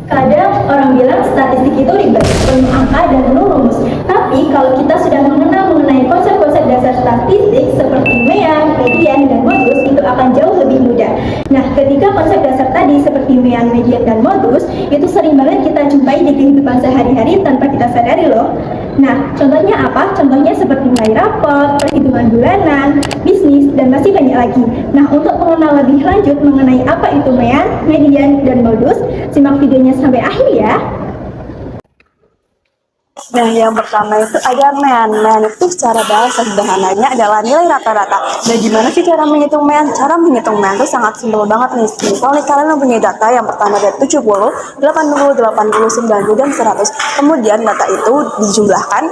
Kadang orang bilang statistik itu ribet, penuh angka dan penuh rumus. Tapi kalau kita sudah mengenal mengenai konsep-konsep dasar statistik seperti mean, median, dan modus, itu akan jauh lebih mudah. Nah, ketika konsep dasar tadi seperti mean, median, dan modus, itu sering banget kita jumpai di kehidupan sehari-hari tanpa kita sadari loh. Nah, contohnya apa? Contohnya seperti nilai rapor, perhitungan bulanan, bisnis, dan masih banyak lagi. Nah, untuk mengenal lebih lanjut mengenai apa itu mean, median, dan modus, simak videonya sampai akhir ya. Nah, yang pertama itu ada mean. Mean itu secara bahasa sederhananya adalah nilai rata-rata. Nah, gimana sih cara menghitung mean? Cara menghitung mean itu sangat simpel banget nih. Misalnya kalian mempunyai data yang pertama dari 70, 80, 80, 90, dan 100. Kemudian data itu dijumlahkan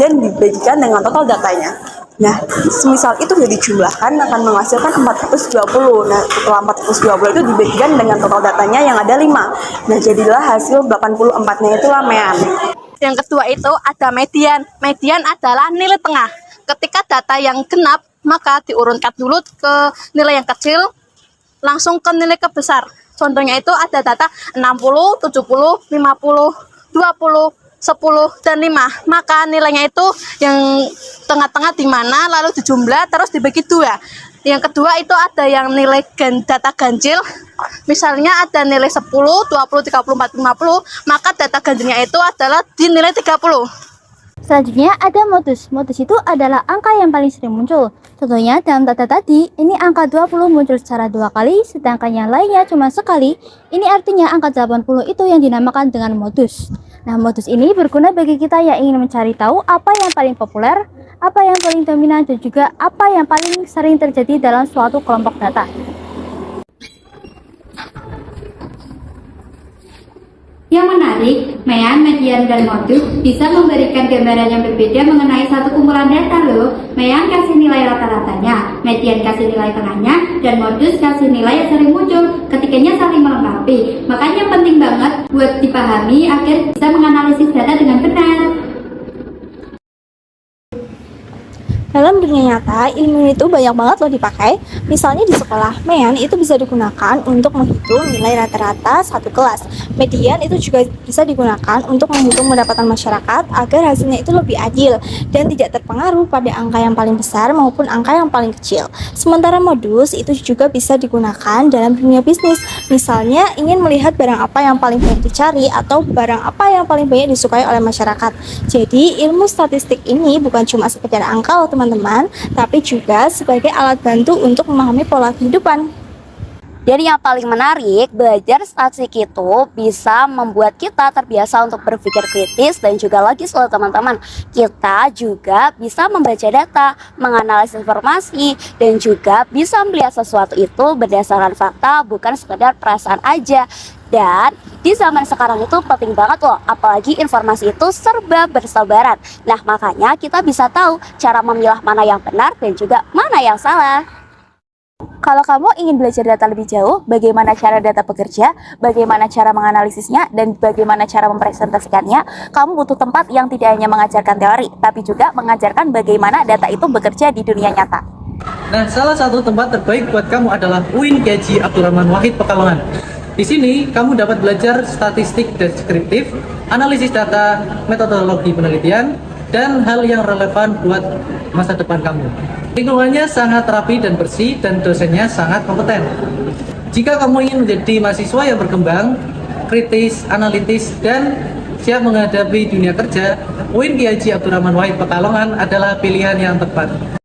dan dibagikan dengan total datanya. Nah, semisal itu sudah dijumlahkan akan menghasilkan 420. Nah, setelah 420 itu dibagikan dengan total datanya yang ada 5. Nah, jadilah hasil 84-nya itulah mean. Yang kedua itu ada median. Median adalah nilai tengah. Ketika data yang genap, maka diurunkan dulu ke nilai yang kecil, langsung ke nilai kebesar. Contohnya itu ada data 60, 70, 50, 20, 10, dan 5. Maka nilainya itu yang tengah-tengah di mana, lalu dijumlah terus dibagi 2. Yang kedua itu ada yang nilai data ganjil. Misalnya ada nilai 10, 20, 30, 40, 50, maka data ganjilnya itu adalah di nilai 30. Selanjutnya ada modus. Modus itu adalah angka yang paling sering muncul. Contohnya dalam data tadi, ini angka 20 muncul secara 2 kali, sedangkan yang lainnya cuma sekali. Ini artinya angka 80 itu yang dinamakan dengan modus. Nah, modus ini berguna bagi kita yang ingin mencari tahu apa yang paling populer, apa yang paling dominan, dan juga apa yang paling sering terjadi dalam suatu kelompok data. Yang menarik, mean, median, dan modus bisa memberikan gambaran yang berbeda mengenai satu kumpulan data loh. Mean kasih nilai rata-ratanya, median kasih nilai tengahnya, dan modus kasih nilai yang sering muncul. Ketiganya saling melengkapi. Makanya penting banget buat dipahami agar bisa menganalisis data dengan benar. Dalam dunia nyata, ilmu itu banyak banget loh dipakai. Misalnya di sekolah, mean itu bisa digunakan untuk menghitung nilai rata-rata satu kelas. Median itu juga bisa digunakan untuk menghitung pendapatan masyarakat agar hasilnya itu lebih adil dan tidak terpengaruh pada angka yang paling besar maupun angka yang paling kecil. Sementara modus itu juga bisa digunakan dalam dunia bisnis. Misalnya ingin melihat barang apa yang paling banyak dicari atau barang apa yang paling banyak disukai oleh masyarakat. Jadi ilmu statistik ini bukan cuma sekedar angka loh teman-teman, tapi juga sebagai alat bantu untuk memahami pola kehidupan. Dan yang paling menarik, belajar statistik itu bisa membuat kita terbiasa untuk berpikir kritis dan juga logis loh teman-teman. Kita juga bisa membaca data, menganalisis informasi, dan juga bisa melihat sesuatu itu berdasarkan fakta, bukan sekedar perasaan aja. Dan di zaman sekarang itu penting banget loh, apalagi informasi itu serba bersebaran. Nah, makanya kita bisa tahu cara memilah mana yang benar dan juga mana yang salah. Kalau kamu ingin belajar data lebih jauh, bagaimana cara data bekerja, bagaimana cara menganalisisnya, dan bagaimana cara mempresentasikannya, kamu butuh tempat yang tidak hanya mengajarkan teori, tapi juga mengajarkan bagaimana data itu bekerja di dunia nyata. Nah, salah satu tempat terbaik buat kamu adalah UIN Kiai Haji Abdurrahman Wahid Pekalongan. Di sini, kamu dapat belajar statistik deskriptif, analisis data, metodologi penelitian, dan hal yang relevan buat masa depan kamu. Lingkungannya sangat rapi dan bersih, dan dosennya sangat kompeten. Jika kamu ingin menjadi mahasiswa yang berkembang, kritis, analitis, dan siap menghadapi dunia kerja, UIN Kiai Haji Abdurrahman Wahid Pekalongan adalah pilihan yang tepat.